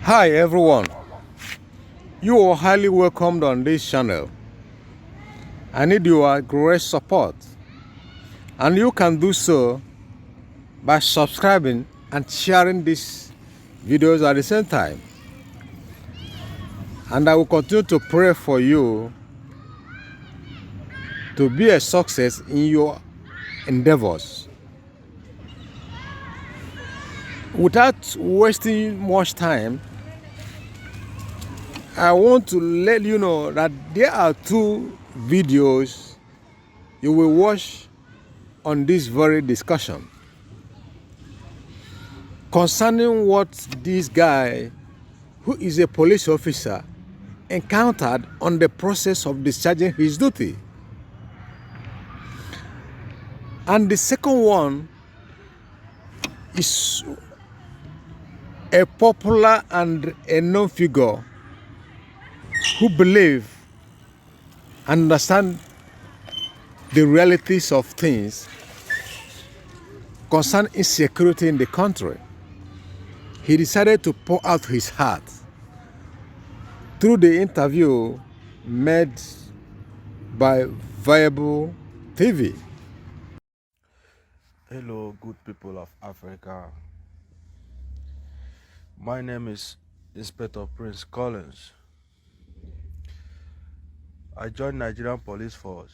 Hi everyone, you are highly welcomed on this channel. I need your great support, and you can do so by subscribing and sharing these videos at the same time. And I will continue to pray for you to be a success in your endeavors. Without wasting much time, I want to let you know that there are two videos you will watch on this very discussion concerning what this guy, who is a police officer, encountered on the process of discharging his duty. And the second one is a popular and a known figure who believe and understand the realities of things concerning insecurity in the country. He decided to pour out his heart through the interview made by Viable TV. Hello, good people of Africa. My name is Inspector Prince Collins. I joined Nigerian Police Force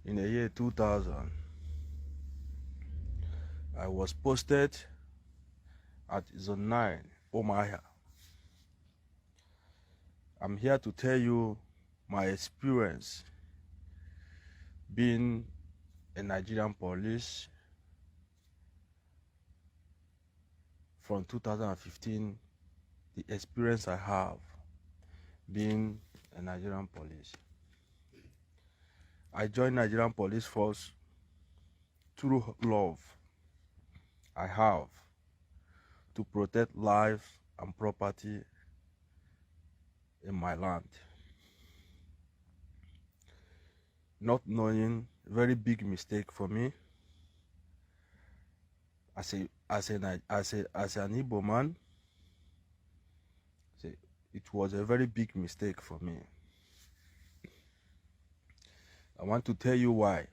in the year 2000. I was posted at Zone 9, Omaya. I'm here to tell you my experience being a Nigerian police from 2015, the experience I have being a Nigerian police. I joined Nigerian Police Force through love I have to protect life and property in my land. Not knowing, very big mistake for me as an Igbo man. It was a very big mistake for me. I want to tell you why.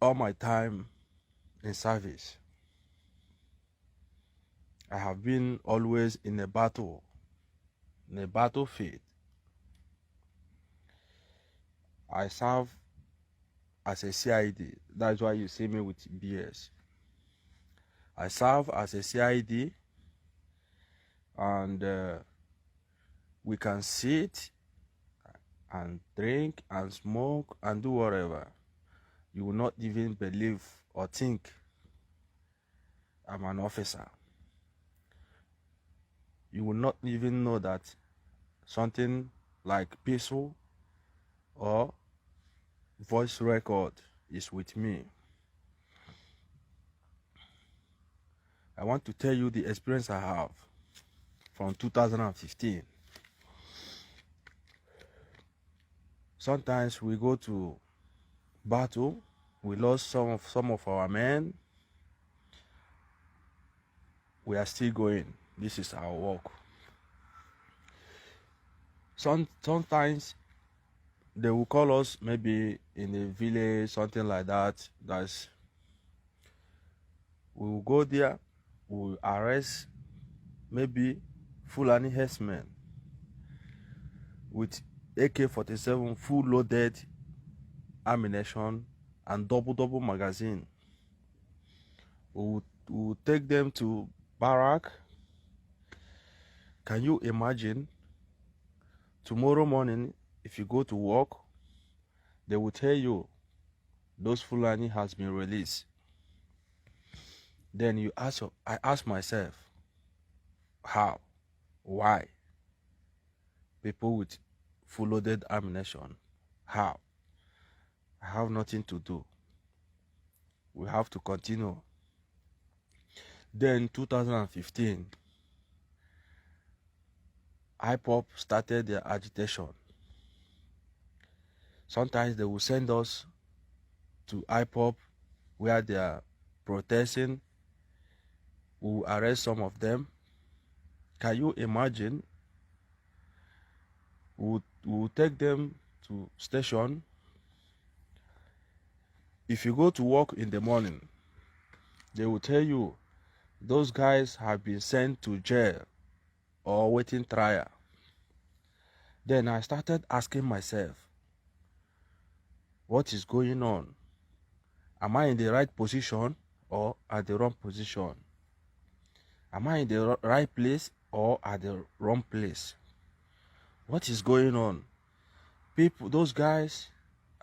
All my time in service, I have been always in a battlefield. I serve as a CID. That's why you see me with BS. I serve as a CID, and we can sit and drink and smoke and do whatever. You will not even believe or think I'm an officer. You will not even know that something like pistol or voice record is with me. I want to tell you the experience I have from 2015. Sometimes we go to battle, we lost some of our men. We are still going. This is our work. Sometimes they will call us maybe in a village, something like that. We will go there, we will arrest maybe Fulani herdsmen with AK-47 full loaded ammunition and double magazine. We will take them to barrack. Can you imagine? Tomorrow morning, if you go to work, they will tell you those Fulani has been released. Then I ask myself, how? Why? People with full loaded ammunition. How? I have nothing to do. We have to continue. Then 2015, IPOP started their agitation. Sometimes they will send us to IPOP where they are protesting. We will arrest some of them. Can you imagine? We will take them to station. If you go to work in the morning, they will tell you those guys have been sent to jail or waiting trial. Then I started asking myself, what is going on? Am I in the right position or at the wrong position? Am I in the right place or at the wrong place? What is going on? People, those guys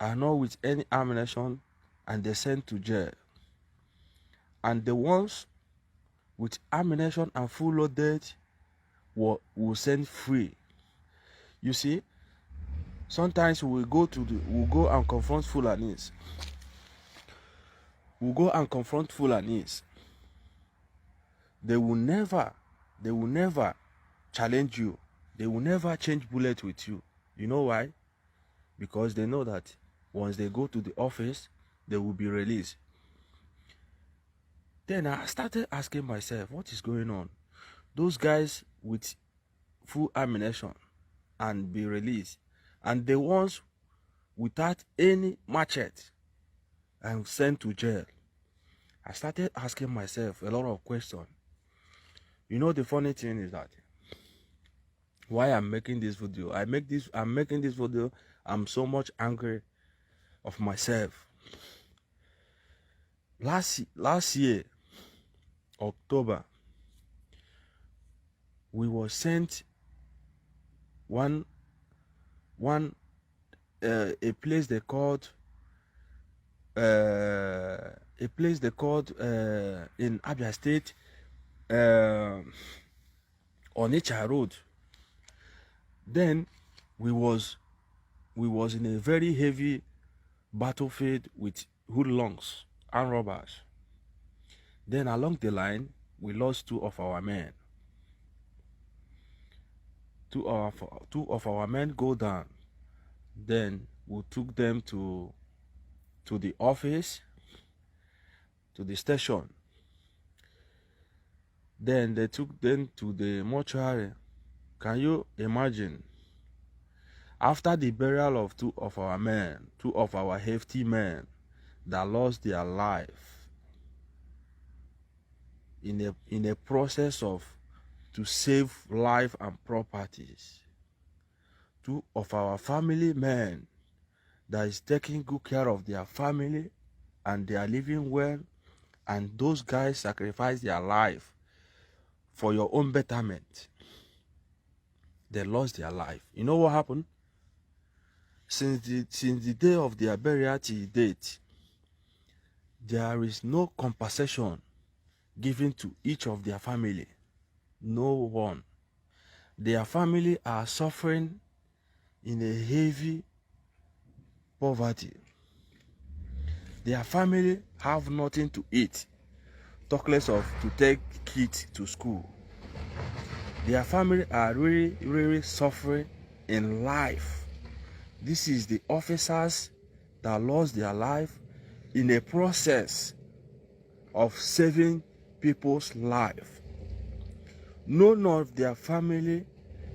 are not with any ammunition and they're sent to jail. And the ones with ammunition and full loaded will send free. You see, sometimes we'll go and confront Fulanis. We'll go and confront Fulanis. They will never challenge you. They will never change bullet with you. You know why? Because they know that once they go to the office, they will be released. Then I started asking myself, what is going on? Those guys with full ammunition and be released, and the ones without any machete and sent to jail. I started asking myself a lot of questions. You know, the funny thing is that why I'm making this video, I'm making this video, I'm so much angry of myself. Last year, October, we were sent a place they called in Abia State, Onitsha Road. Then we was in a very heavy battlefield with hoodlums and robbers. Then along the line, we lost two of our men. Two of our men go down. Then we took them to the office, to the station. Then they took them to the mortuary. Can you imagine? After the burial of two of our men, two of our hefty men that lost their life in a process of to save life and properties, two of our family men that is taking good care of their family and they are living well, and those guys sacrifice their life for your own betterment. They lost their life. You know what happened? Since the day of their burial till date, there is no compensation given to each of their family. No one. Their family are suffering in a heavy poverty. Their family have nothing to eat, talk less of to take kids to school. Their family are really suffering in life. This is the officers that lost their life in a process of saving people's life. None of their family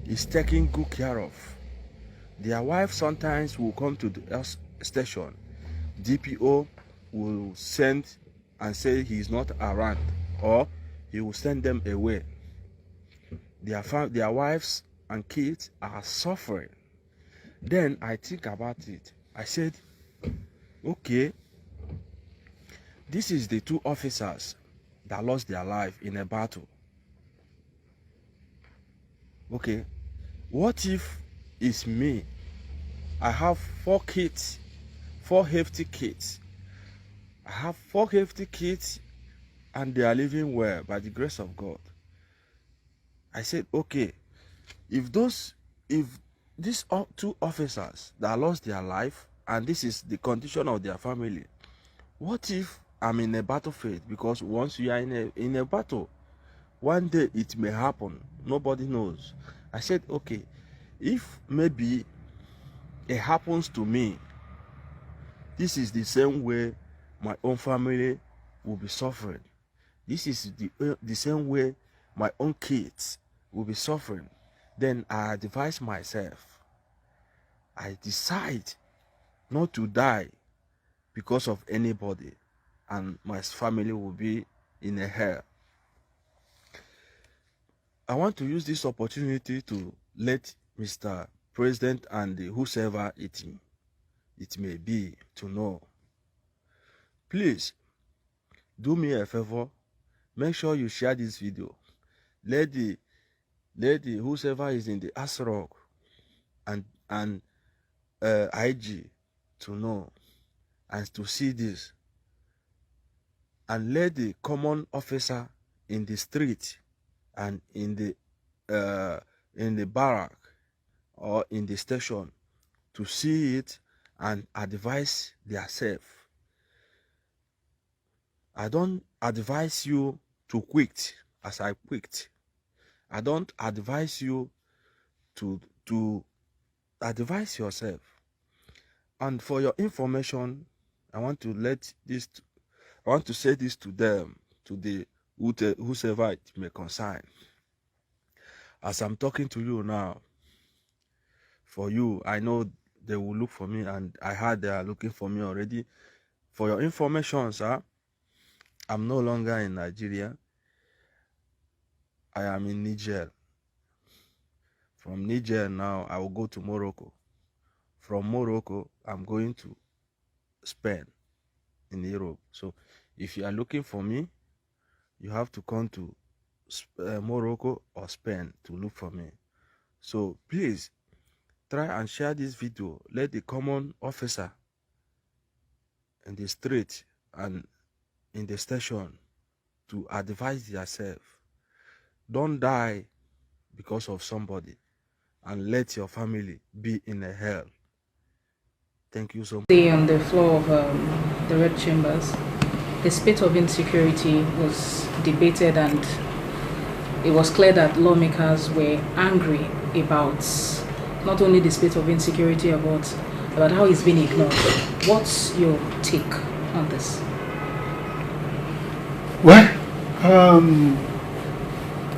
is taken good care of. Their wife sometimes will come to the station. DPO will send and say he is not around, or he will send them away. Their wives and kids are suffering. Then I think about it. I said, okay, this is the two officers that lost their life in a battle. Okay, what if it's me? I have 4 kids, 4 hefty kids. I have 4 hefty kids and they are living well by the grace of God. I said, okay, if these 2 officers that lost their life and this is the condition of their family, what if I'm in a battlefield? Because once you are in a battle, one day it may happen. Nobody knows. I said, okay, if maybe it happens to me, this is the same way my own family will be suffering. this is the same way my own kids will be suffering, then I advise myself, I decide not to die because of anybody, and my family will be in a hell. I want to use this opportunity to let Mr. President and whosoever it may be to know. Please do me a favor, make sure you share this video. Let the whosoever is in the ASROC and IG to know and to see this, and let the common officer in the street and in the barrack or in the station to see it and advise themselves. I don't advise you to quit as I quit. I don't advise you to advise yourself. And for your information, I want to say this to them, to the whosoever it may concern. As I'm talking to you now, for you, I know they will look for me, and I heard they are looking for me already. For your information, sir, I'm no longer in Nigeria. I am in Niger. From Niger now, I will go to Morocco. From Morocco, I'm going to Spain in Europe. So if you are looking for me, you have to come to Morocco or Spain to look for me. So please try and share this video. Let the common officer in the street and in the station to advise yourself. Don't die because of somebody, and let your family be in a hell. Thank you so much. On the floor of the Red Chambers, the state of insecurity was debated, and it was clear that lawmakers were angry about not only the state of insecurity, about how it's been ignored. What's your take on this? Well,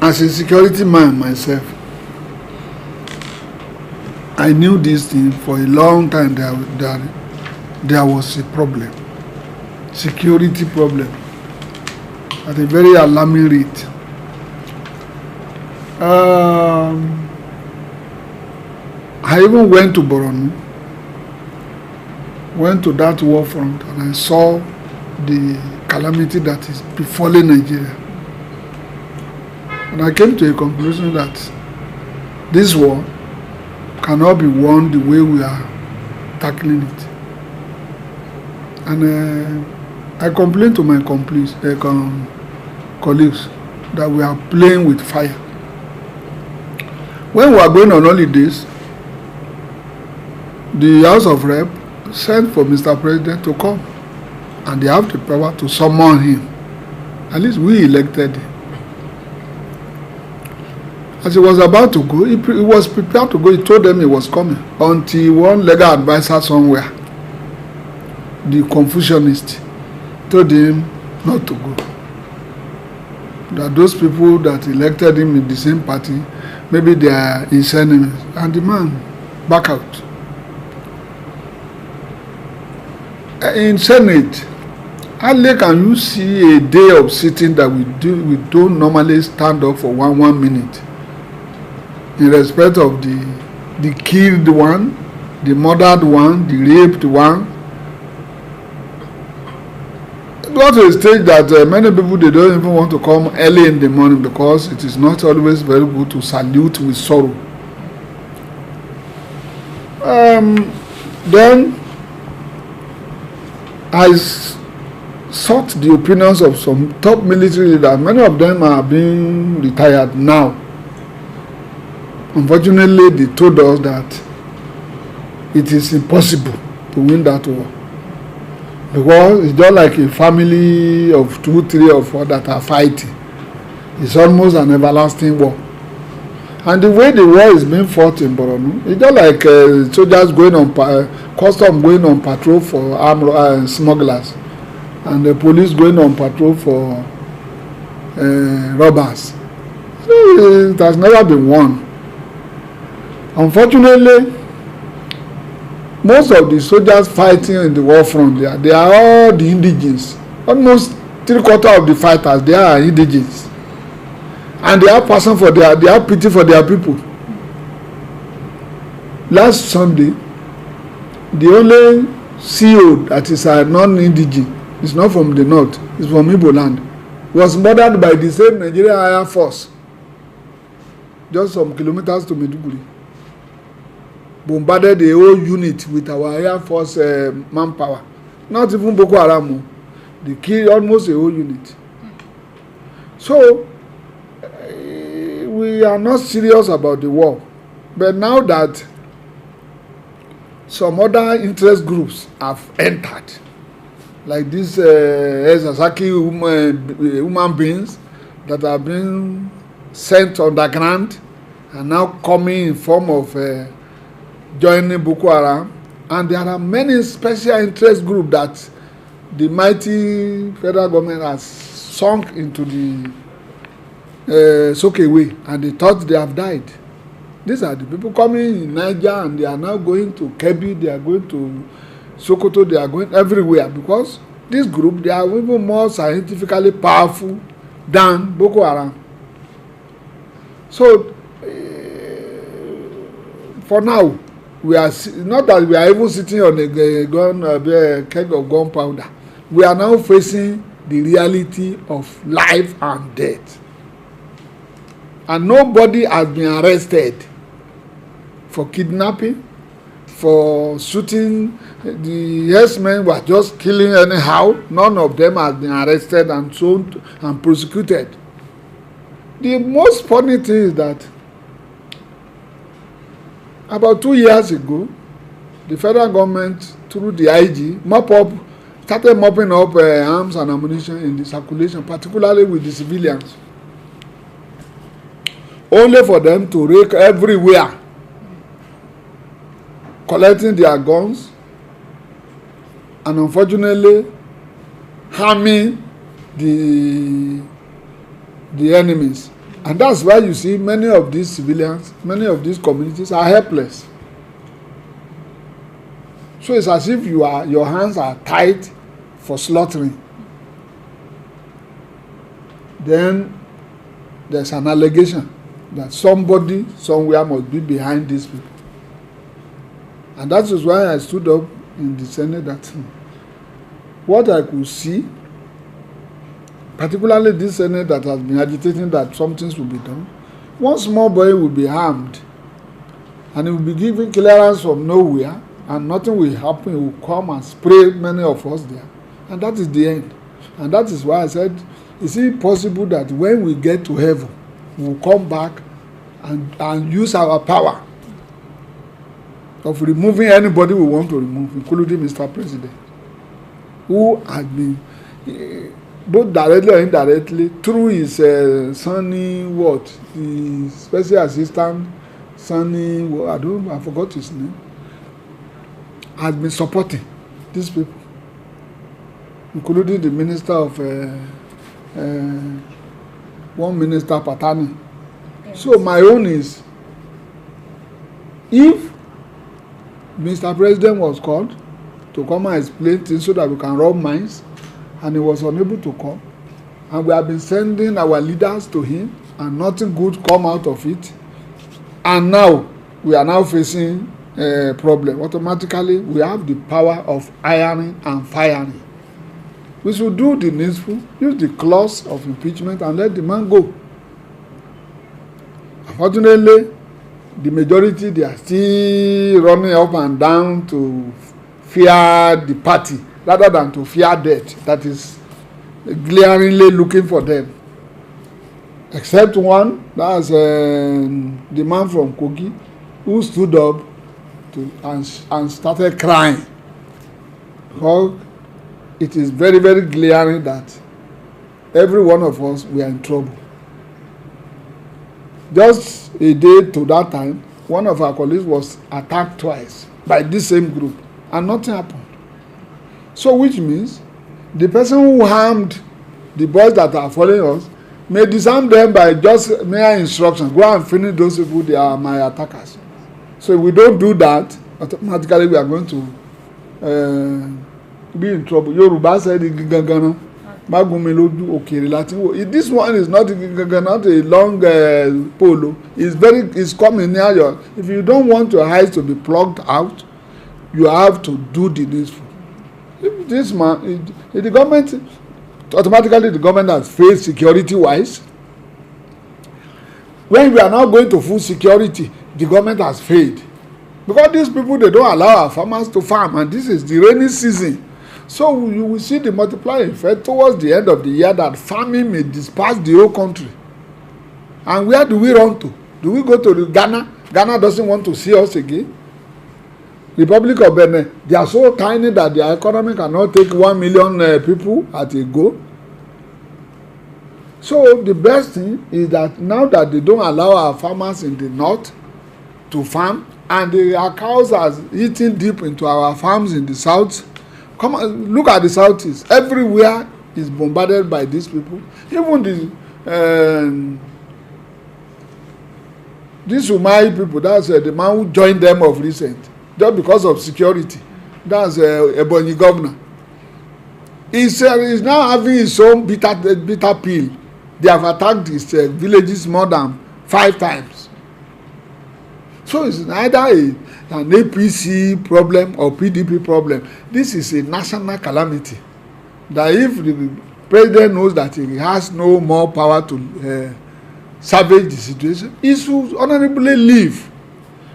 as a security man myself, I knew this thing for a long time that there was a problem, security problem, at a very alarming rate. I even went to Borno, went to that war front, and I saw the calamity that is befalling Nigeria. And I came to a conclusion that this war cannot be won the way we are tackling it. And I complained to my colleagues that we are playing with fire. When we are going on holidays, the House of Rep sent for Mr. President to come, and they have the power to summon him. At least we elected him. As he was about to go, he was prepared to go. He told them he was coming until one legal advisor somewhere, the Confucianist, told him not to go. That those people that elected him in the same party, maybe they are his enemies. And the man back out. In Senate, hardly can you see a day of sitting that we don't normally stand up for one minute in respect of the killed one, the murdered one, the raped one. It got to a stage that many people, they don't even want to come early in the morning because it is not always very good to salute with sorrow. Then I sought the opinions of some top military leaders. Many of them are being retired now. Unfortunately, they told us that it is impossible to win that war, because it's just like a family of 2, 3, or 4 that are fighting. It's almost an everlasting war. And the way the war is being fought in Borno, it's just like soldiers going on, custom going on patrol for armed smugglers, and the police going on patrol for robbers. It has never been won. Unfortunately, most of the soldiers fighting in the war front, they are all the indigenes. Almost 3/4 of the fighters, they are indigenes. And they have passion for they have pity for their people. Last Sunday, the only CO that is a non-indigene, is not from the north, it's from Igbo land, was murdered by the same Nigerian Air Force, just some kilometers to Maiduguri. Bombarded the whole unit with our Air Force manpower. Not even Boko Haram. They killed almost a whole unit. So, we are not serious about the war. But now that some other interest groups have entered, like these Sasaki human beings that are being sent underground and now coming in form of joining Boko Haram, and there are many special interest groups that the mighty federal government has sunk into the Sokewe, and they thought they have died. These are the people coming in Niger, and they are now going to Kebbi, they are going to Sokoto, they are going everywhere, because this group, they are even more scientifically powerful than Boko Haram. So, for now, we are not that we are even sitting on a keg of gunpowder. We are now facing the reality of life and death. And nobody has been arrested for kidnapping, for shooting. The herdsmen were just killing anyhow. None of them has been arrested and sold and prosecuted. The most funny thing is that about 2 years ago, the federal government, through the IG, started mopping up arms and ammunition in the circulation, particularly with the civilians, only for them to rake everywhere, collecting their guns, and unfortunately harming the enemies. And that's why you see many of these civilians, many of these communities are helpless. So it's as if your hands are tied for slaughtering. Then there's an allegation that somebody somewhere must be behind these people. And that is why I stood up in the Senate that what I could see, particularly this Senate that has been agitating that some things will be done, one small boy will be harmed and he will be given clearance from nowhere and nothing will happen. He will come and spray many of us there. And that is the end. And that is why I said, is it possible that when we get to heaven, we will come back and use our power of removing anybody we want to remove, including Mr. President, who has been both directly or indirectly through his the special assistant I forgot his name, has been supporting these people, including the minister of one minister Patani. Yes. So my own is, if Mr. President was called to come and explain things so that we can rub minds, and he was unable to come, and we have been sending our leaders to him and nothing good come out of it, and now we are now facing a problem. Automatically we have the power of ironing and firing. We should do the needful, use the clause of impeachment and let the man go. Unfortunately, the majority, they are still running up and down to fear the party rather than to fear death that is glaringly looking for them. Except one, that's the man from Kogi, who stood up and started crying. Because it is very, very glaring that every one of us, we are in trouble. Just a day to that time, one of our colleagues was attacked twice by this same group, and nothing happened. So which means the person who harmed the boys that are following us may disarm them by just mere instruction. Go and finish those people, they are my attackers. So if we don't do that, automatically we are going to be in trouble. Yoruba said gangana magumi loju okere láti wo. This one is not a long polo. It's coming near your. If you don't want your eyes to be plugged out, you have to do the needful. If this man, if the government, automatically the government has failed security wise. When we are now going to full security, the government has failed. Because these people, they don't allow our farmers to farm, and this is the rainy season. So you will see the multiplying effect towards the end of the year that famine may disperse the whole country. And where do we run to? Do we go to Ghana? Ghana doesn't want to see us again. Republic of Benin, they are so tiny that their economy cannot take 1 million people at a go. So the best thing is that now that they don't allow our farmers in the north to farm, and our cows are eating deep into our farms in the south. Come on, look at the southeast. Everywhere is bombarded by these people. Even these Umai people, that's the man who joined them of recent, just because of security. That's Ebonyi governor. He's now having his own bitter pill. They have attacked his villages more than 5 times. So it's neither an APC problem or PDP problem. This is a national calamity. That if the president knows that he has no more power to salvage the situation, he should honorably leave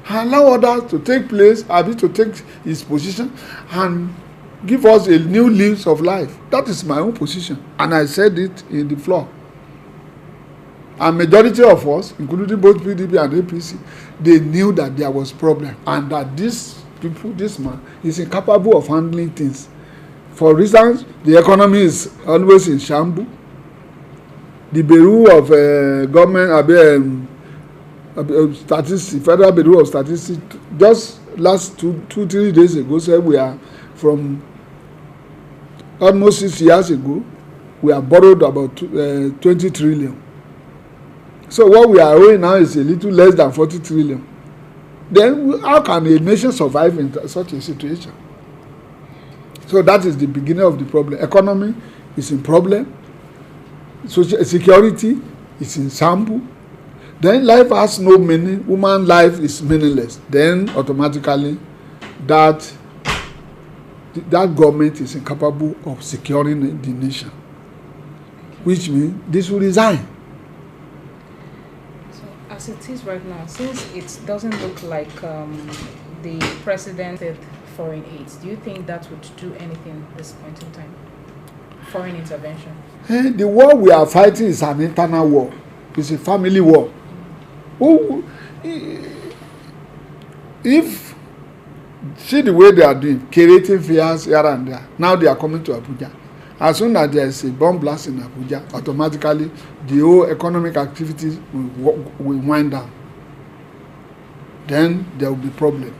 and allow others to take place, to take his position and give us a new lease of life. That is my own position, and I said it in the floor. And majority of us, including both PDP and APC, they knew that there was problem and that this man is incapable of handling things. For instance, the economy is always in shambles. The Bureau of government, statistics, Federal Bureau of Statistics, just last 2-3 days ago said we are from almost 6 years ago, we have borrowed about 20 trillion. So what we are owing now is a little less than 40 trillion. Then how can a nation survive in such a situation? So that is the beginning of the problem. Economy is in problem. Social security is in shambles. Then life has no meaning. Human life is meaningless. Then automatically that government is incapable of securing the nation, which means this will resign. As it is right now, since it doesn't look like the president said foreign aid, do you think that would do anything at this point in time? Foreign intervention? The war we are fighting is an internal war. It's a family war. If see the way they are doing, creating fears here and there. Now they are coming to Abuja. As soon as there is a bomb blast in Abuja, automatically the whole economic activities will wind down. Then there will be problem.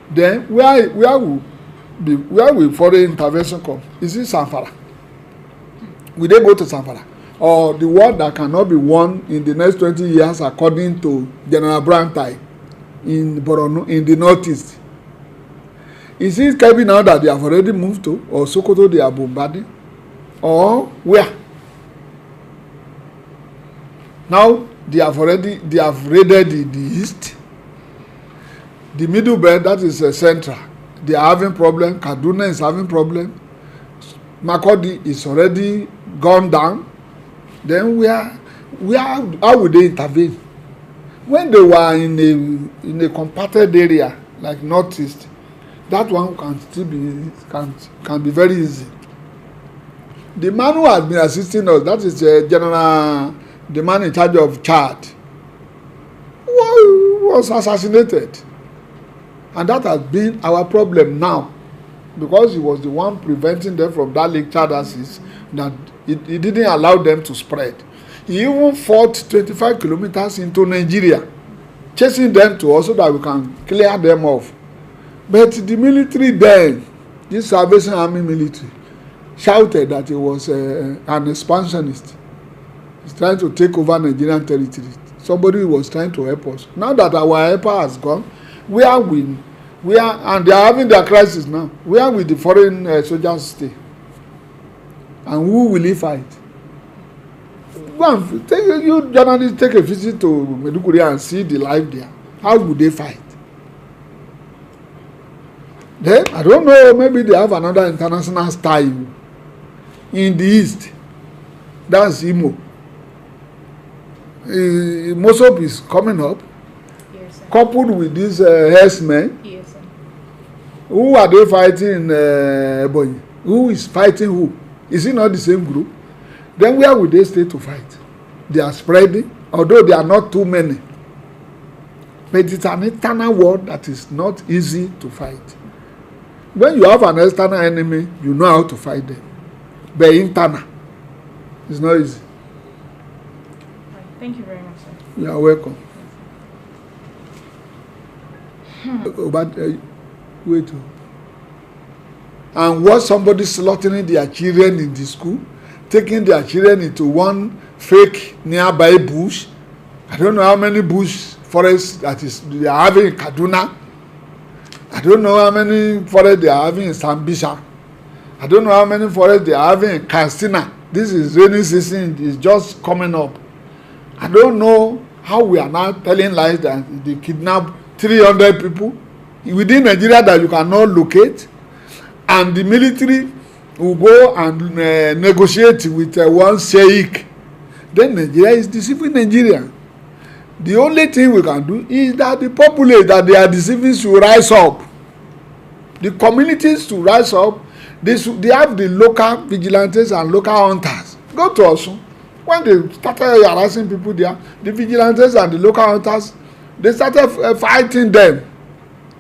Then where will foreign intervention come? Is it Zamfara? Will they go to Zamfara? Or the war that cannot be won in the next 20 years, according to General Brantai in Borno, in the northeast? Is it Kebbi now that they have already moved to, or Sokoto they are bombarding? Or where? Now they have raided the east, the middle belt, that is central. They are having problem. Kaduna is having problem. Makurdi is already gone down. Then how would they intervene? When they were in a compacted area like northeast, that one can still be can be very easy. The man who has been assisting us, that is the man in charge of Chad, was assassinated, and that has been our problem now, because he was the one preventing them from that Lake Chad axis, that he didn't allow them to spread. He even fought 25 kilometers into Nigeria, chasing them to us so that we can clear them off. But the military then, this Salvation Army military, shouted that he was an expansionist. He's trying to take over Nigerian territory. Somebody was trying to help us. Now that our helper has gone, and they are having their crisis now. Where will the foreign soldiers stay? And who will he fight? Go and you journalists take a visit to Maiduguri and see the life there. How would they fight? Then I don't know, maybe they have another international star in the east. That's Imo. Mosop is coming up. Yes, sir. Coupled with these herdsmen. Yes, sir. Who are they fighting in Ebonyi? Who is fighting who? Is it not the same group? Then where will they stay to fight? They are spreading, although they are not too many. But it's an internal war that is not easy to fight. When you have an external enemy, you know how to fight them. But internal, it's not easy. Right. Thank you very much, sir. You are welcome. But wait. And watch somebody slaughtering their children in the school, taking their children into one fake nearby bush. I don't know how many bush forests they are having in Kaduna. I don't know how many forests they are having in Sambisa. I don't know how many forests they are having in Katsina. This is rainy season, is just coming up. I don't know how we are now telling lies that they kidnap 300 people within Nigeria that you cannot locate, and the military will go and negotiate with one sheikh. Then Nigeria is deceiving Nigeria. The only thing we can do is that the populace that they are deceiving should rise up. The communities should rise up. They have the local vigilantes and local hunters. Go to Osun. When they started harassing people there, the vigilantes and the local hunters, they started fighting them.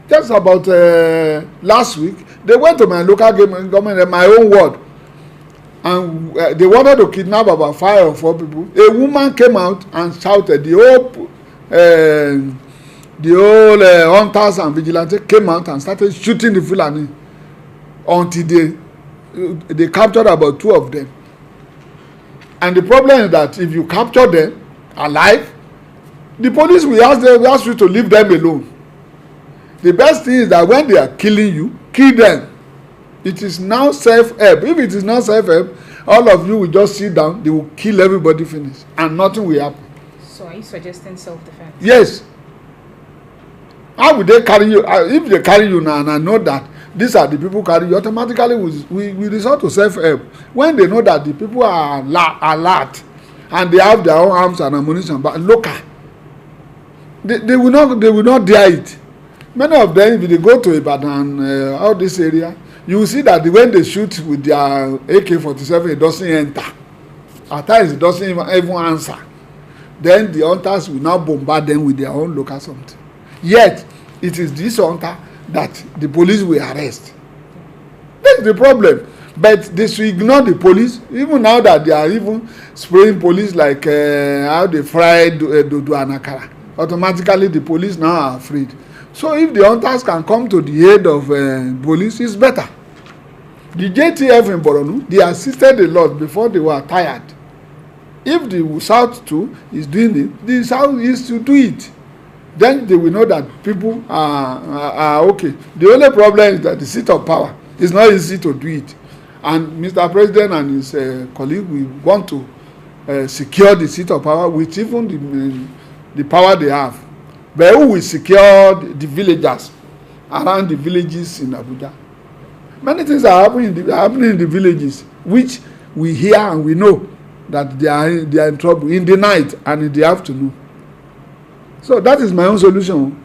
Just about last week, they went to my local government in my own ward, and they wanted to kidnap about 5 or 4 people. A woman came out and shouted. The whole hunters and vigilantes came out and started shooting the Fulani until they captured about 2 of them. And the problem is that if you capture them alive, the police will ask you to leave them alone. The best thing is that when they are killing you, kill them. It is now self-help. If it is not self-help, all of you will just sit down, they will kill everybody, finish, and nothing will happen. So are you suggesting self-defense? Yes. How would they carry you? If they carry you now, and I know that these are the people carry you, automatically we resort to self-help. When they know that the people are alert and they have their own arms and ammunition, but local, they will not dare it. Many of them, if they go to Ibadan, all this area, you will see that when they shoot with their AK-47, it doesn't enter. At times, it doesn't even answer. Then the hunters will now bombard them with their own local something. Yet, it is this hunter that the police will arrest. That's the problem. But they should ignore the police, even now that they are even spraying police like how they fried dodo and akara. Automatically, the police now are afraid. So if the hunters can come to the aid of police, it's better. The JTF in Borno, they assisted a lot before they were tired. If the South too is doing it, the South is to do it. Then they will know that people are okay. The only problem is that the seat of power is not easy to do it. And Mr. President and his colleague will want to secure the seat of power with even the power they have. But who will secure the villagers around the villages in Abuja? Many things are happening in the villages, which we hear and we know that they are in trouble in the night and in the afternoon. So that is my own solution.